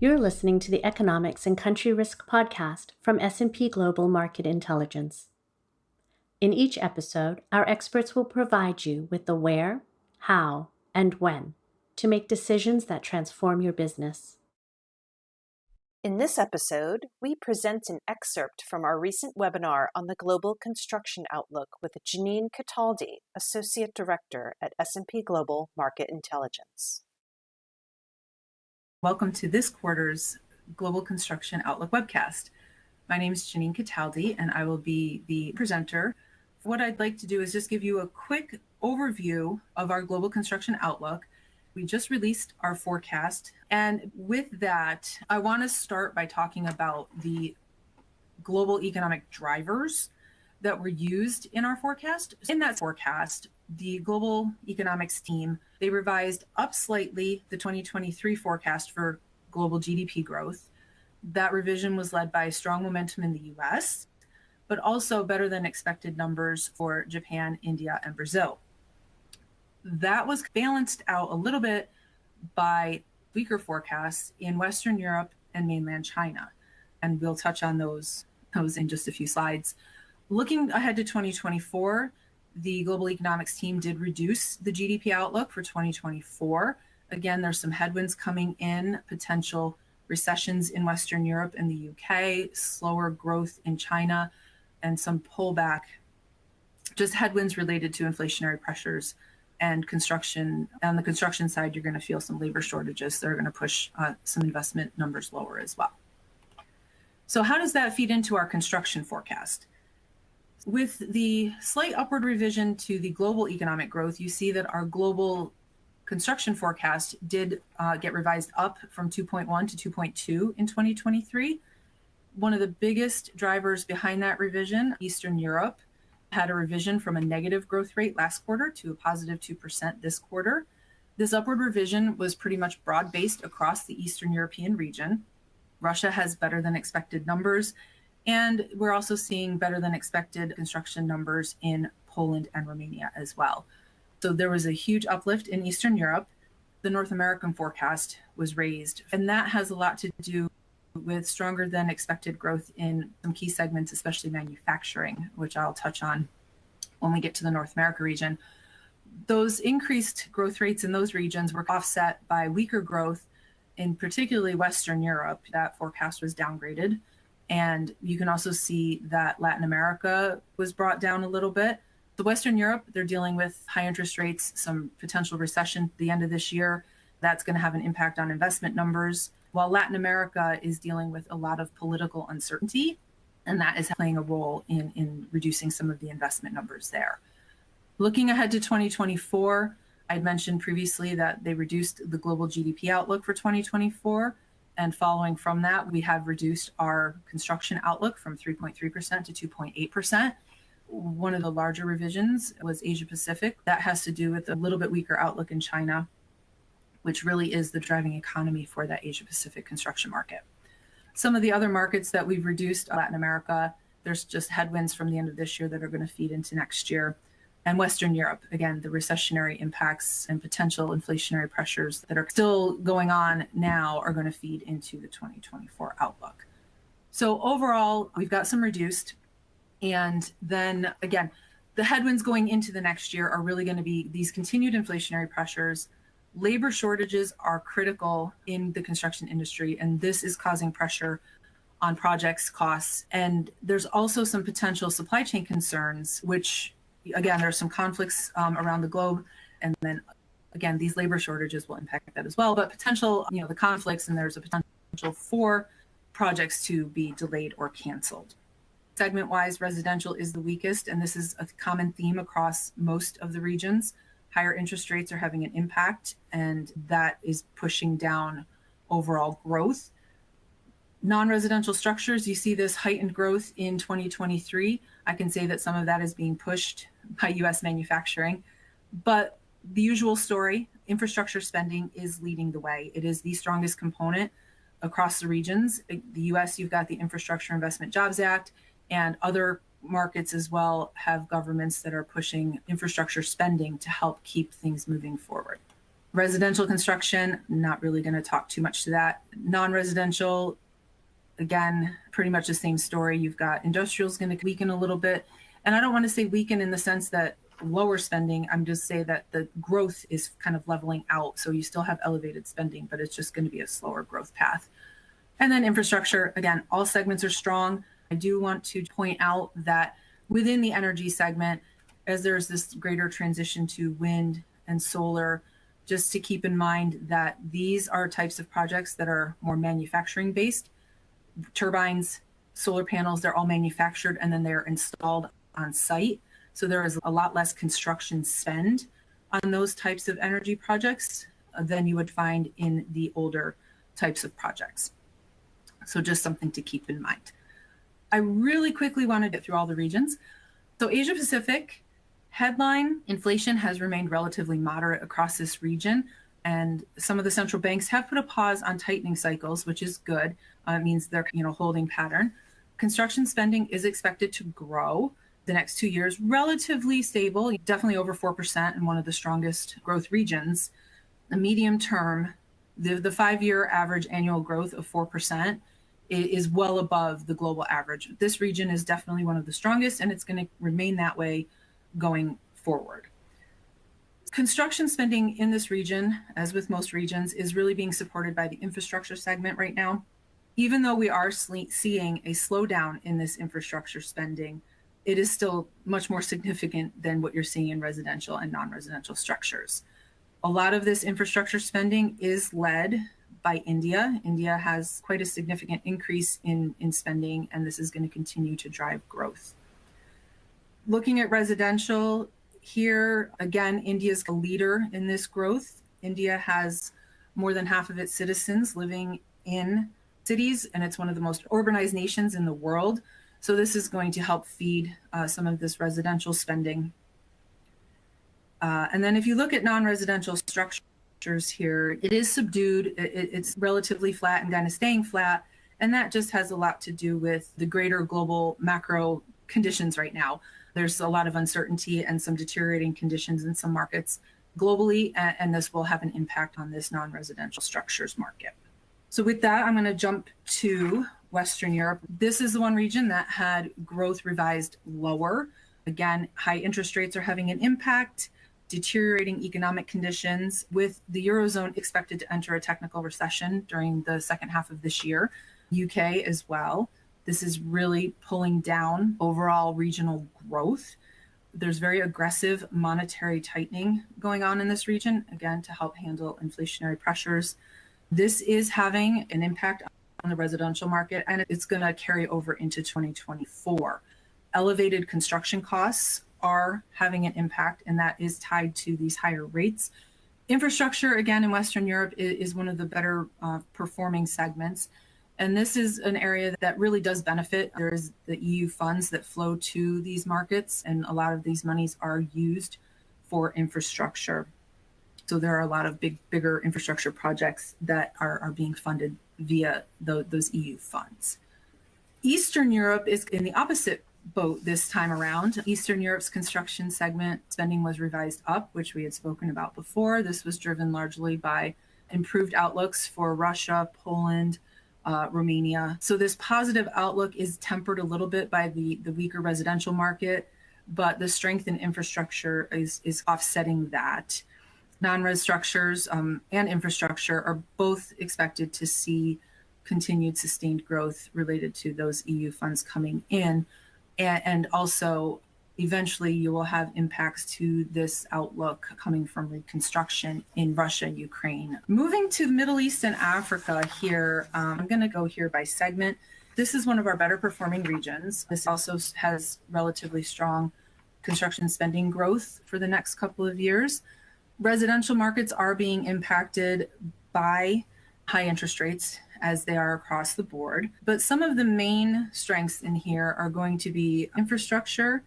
You're listening to the Economics and Country Risk podcast from S&P Global Market Intelligence. In each episode, our experts will provide you with the where, how, and when to make decisions that transform your business. In this episode, we present an excerpt from our recent webinar on the global construction outlook with Jeannine Cataldi, Associate Director at S&P Global Market Intelligence. Welcome to this quarter's Global Construction Outlook webcast. My name is Jeannine Cataldi, and I will be the presenter. What I'd like to do is just give you a quick overview of our Global Construction Outlook. We just released our forecast, and with that, I want to start by talking about the global economic drivers that were used in our forecast. In that forecast, the global economics team, they revised up slightly the 2023 forecast for global GDP growth. That revision was led by strong momentum in the US, but also better than expected numbers for Japan, India, and Brazil. That was balanced out a little bit by weaker forecasts in Western Europe and mainland China. And we'll touch on those in just a few slides. Looking ahead to 2024, the global economics team did reduce the GDP outlook for 2024. Again, there's some headwinds coming in, potential recessions in Western Europe and the UK, slower growth in China, and some pullback, just headwinds related to inflationary pressures and construction. On the construction side, you're going to feel some labor shortages. They're going to push some investment numbers lower as well. So how does that feed into our construction forecast? With the slight upward revision to the global economic growth, you see that our global construction forecast did get revised up from 2.1 to 2.2 in 2023. One of the biggest drivers behind that revision, Eastern Europe, had a revision from a negative growth rate last quarter to a positive 2% this quarter. This upward revision was pretty much broad-based across the Eastern European region. Russia has better than expected numbers, and we're also seeing better than expected construction numbers in Poland and Romania as well. So there was a huge uplift in Eastern Europe. The North American forecast was raised, and that has a lot to do with stronger than expected growth in some key segments, especially manufacturing, which I'll touch on when we get to the North America region. Those increased growth rates in those regions were offset by weaker growth in particularly Western Europe. That forecast was downgraded. And you can also see that Latin America was brought down a little bit. So Western Europe, they're dealing with high interest rates, some potential recession at the end of this year. That's going to have an impact on investment numbers, while Latin America is dealing with a lot of political uncertainty, and that is playing a role in reducing some of the investment numbers there. Looking ahead to 2024, I'd mentioned previously that they reduced the global GDP outlook for 2024. And following from that, we have reduced our construction outlook from 3.3% to 2.8%. One of the larger revisions was Asia Pacific. That has to do with a little bit weaker outlook in China, which really is the driving economy for that Asia Pacific construction market. Some of the other markets that we've reduced, Latin America, there's just headwinds from the end of this year that are going to feed into next year. And Western Europe, again, the recessionary impacts and potential inflationary pressures that are still going on now are going to feed into the 2024 outlook. So overall, we've got some reduced. And then again, the headwinds going into the next year are really going to be these continued inflationary pressures. Labor shortages are critical in the construction industry, and this is causing pressure on projects costs. And there's also some potential supply chain concerns, which again, there are some conflicts around the globe. And then again, these labor shortages will impact that as well, but potential, the conflicts, and there's a potential for projects to be delayed or canceled. Segment-wise, residential is the weakest, and this is a common theme across most of the regions. Higher interest rates are having an impact, and that is pushing down overall growth. Non-residential structures, you see this heightened growth in 2023. I can say that some of that is being pushed by US manufacturing, but the usual story, infrastructure spending is leading the way. It is the strongest component across the regions. The US, you've got the Infrastructure Investment Jobs Act, and other markets as well have governments that are pushing infrastructure spending to help keep things moving forward. Residential construction, not really going to talk too much to that. Non-residential, again, pretty much the same story. You've got industrial's going to weaken a little bit. And I don't want to say weaken in the sense that lower spending. I'm just saying that the growth is kind of leveling out. So you still have elevated spending, but it's just going to be a slower growth path. And then infrastructure, again, all segments are strong. I do want to point out that within the energy segment, as there's this greater transition to wind and solar, just to keep in mind that these are types of projects that are more manufacturing based. Turbines, solar panels, they're all manufactured and then they're installed on site. So there is a lot less construction spend on those types of energy projects than you would find in the older types of projects. So just something to keep in mind. I really quickly want to get through all the regions. So Asia Pacific, headline inflation has remained relatively moderate across this region. And some of the central banks have put a pause on tightening cycles, which is good. It means they're holding pattern. Construction spending is expected to grow the next 2 years, relatively stable, definitely over 4% in one of the strongest growth regions. The medium term, the 5-year average annual growth of 4% is well above the global average. This region is definitely one of the strongest, and it's going to remain that way going forward. Construction spending in this region, as with most regions, is really being supported by the infrastructure segment right now. Even though we are seeing a slowdown in this infrastructure spending, it is still much more significant than what you're seeing in residential and non-residential structures. A lot of this infrastructure spending is led by India. India has quite a significant increase in spending, and this is going to continue to drive growth. Looking at residential here, again, India's a leader in this growth. India has more than half of its citizens living in cities, and it's one of the most urbanized nations in the world. So this is going to help feed some of this residential spending. And then if you look at non-residential structures here, it is subdued. It's relatively flat and kind of staying flat. And that just has a lot to do with the greater global macro conditions right now. There's a lot of uncertainty and some deteriorating conditions in some markets globally, and this will have an impact on this non-residential structures market. So with that, I'm going to jump to Western Europe. This is the one region that had growth revised lower. Again, high interest rates are having an impact, deteriorating economic conditions, with the Eurozone expected to enter a technical recession during the second half of this year, UK as well. This is really pulling down overall regional growth. There's very aggressive monetary tightening going on in this region, again, to help handle inflationary pressures. This is having an impact on the residential market, and it's going to carry over into 2024. Elevated construction costs are having an impact, and that is tied to these higher rates. Infrastructure, again, in Western Europe is one of the better performing segments. And this is an area that really does benefit. There is the EU funds that flow to these markets, and a lot of these monies are used for infrastructure. So there are a lot of bigger infrastructure projects that are being funded via those EU funds. Eastern Europe is in the opposite boat this time around. Eastern Europe's construction segment spending was revised up, which we had spoken about before. This was driven largely by improved outlooks for Russia, Poland, Romania. So this positive outlook is tempered a little bit by the weaker residential market, but the strength in infrastructure is offsetting that. Non-res structures and infrastructure are both expected to see continued sustained growth related to those EU funds coming in. And also, eventually, you will have impacts to this outlook coming from reconstruction in Russia, Ukraine. Moving to the Middle East and Africa here, I'm going to go here by segment. This is one of our better performing regions. This also has relatively strong construction spending growth for the next couple of years. Residential markets are being impacted by high interest rates, as they are across the board. But some of the main strengths in here are going to be infrastructure.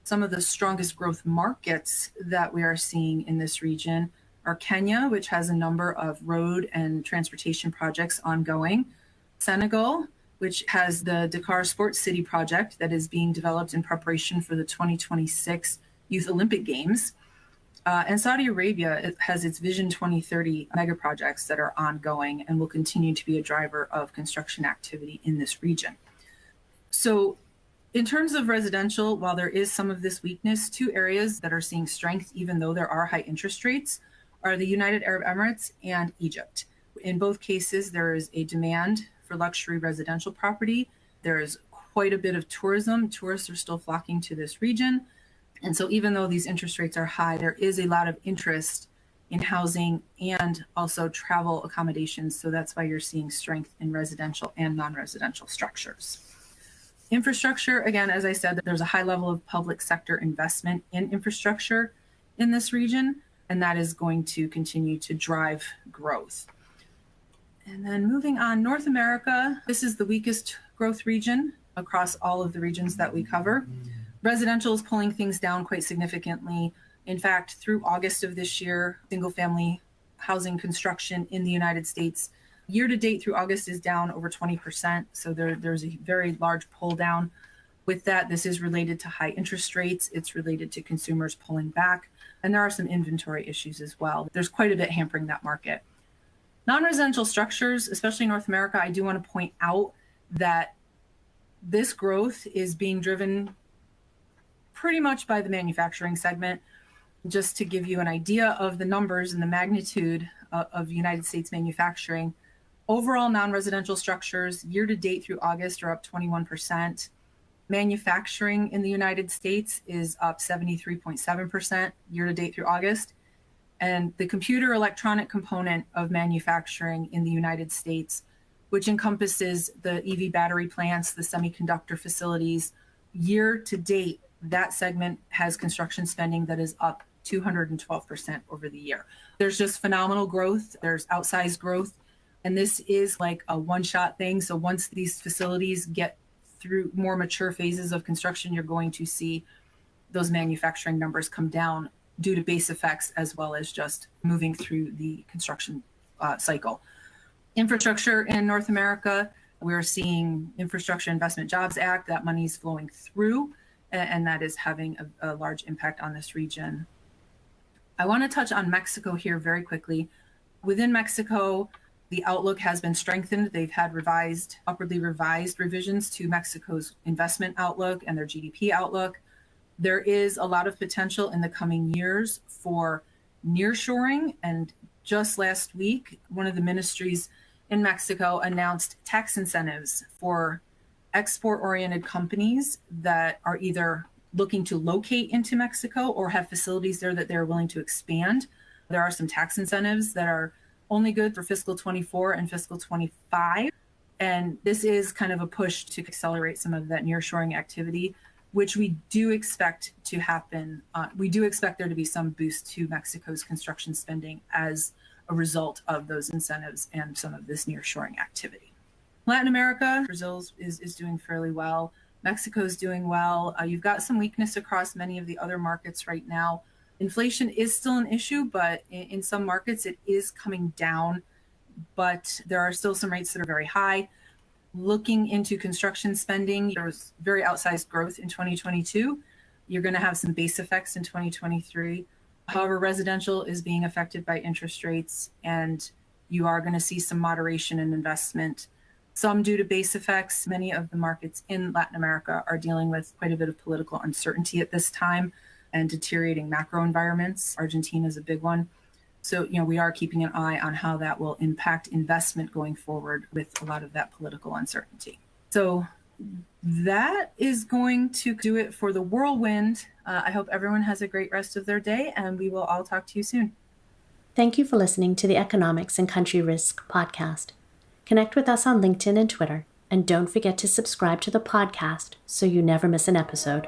Some of the strongest growth markets that we are seeing in this region are Kenya, which has a number of road and transportation projects ongoing. Senegal, which has the Dakar Sports City project that is being developed in preparation for the 2026 Youth Olympic Games. And Saudi Arabia has its Vision 2030 mega projects that are ongoing and will continue to be a driver of construction activity in this region. So in terms of residential, while there is some of this weakness, two areas that are seeing strength, even though there are high interest rates, are the United Arab Emirates and Egypt. In both cases, there is a demand for luxury residential property. There is quite a bit of tourism. Tourists are still flocking to this region. And so even though these interest rates are high, there is a lot of interest in housing and also travel accommodations. So that's why you're seeing strength in residential and non-residential structures. Infrastructure, again, as I said, there's a high level of public sector investment in infrastructure in this region, and that is going to continue to drive growth. And then moving on, North America, this is the weakest growth region across all of the regions that we cover. Residential is pulling things down quite significantly. In fact, through August of this year, single-family housing construction in the United States, year to date through August, is down over 20%. So there's a very large pull down. With that, this is related to high interest rates. It's related to consumers pulling back. And there are some inventory issues as well. There's quite a bit hampering that market. Non-residential structures, especially in North America, I do want to point out that this growth is being driven pretty much by the manufacturing segment. Just to give you an idea of the numbers and the magnitude of United States manufacturing, overall non-residential structures year to date through August are up 21%. Manufacturing in the United States is up 73.7% year to date through August. And the computer electronic component of manufacturing in the United States, which encompasses the EV battery plants, the semiconductor facilities, year to date, that segment has construction spending that is up 212% over the year. There's just phenomenal growth. There's outsized growth. And this is like a one-shot thing. So once these facilities get through more mature phases of construction, you're going to see those manufacturing numbers come down due to base effects as well as just moving through the construction cycle. Infrastructure in North America, we're seeing Infrastructure Investment Jobs Act, that money is flowing through, and that is having a large impact on this region. I want to touch on Mexico here very quickly. Within Mexico, the outlook has been strengthened. They've had upwardly revised revisions to Mexico's investment outlook and their GDP outlook. There is a lot of potential in the coming years for nearshoring. And just last week, one of the ministries in Mexico announced tax incentives for export-oriented companies that are either looking to locate into Mexico or have facilities there that they're willing to expand. There are some tax incentives that are only good for fiscal 24 and fiscal 25. And this is kind of a push to accelerate some of that nearshoring activity, which we do expect to happen. We do expect there to be some boost to Mexico's construction spending as a result of those incentives and some of this nearshoring activity. Latin America, Brazil is doing fairly well. Mexico's doing well. You've got some weakness across many of the other markets right now. Inflation is still an issue, but in some markets it is coming down, but there are still some rates that are very high. Looking into construction spending, there was very outsized growth in 2022. You're going to have some base effects in 2023. However, residential is being affected by interest rates, and you are going to see some moderation in investment. Some due to base effects. Many of the markets in Latin America are dealing with quite a bit of political uncertainty at this time and deteriorating macro environments. Argentina is a big one. So, we are keeping an eye on how that will impact investment going forward with a lot of that political uncertainty. So that is going to do it for the whirlwind. I hope everyone has a great rest of their day, and we will all talk to you soon. Thank you for listening to the Economics and Country Risk podcast. Connect with us on LinkedIn and Twitter, and don't forget to subscribe to the podcast so you never miss an episode.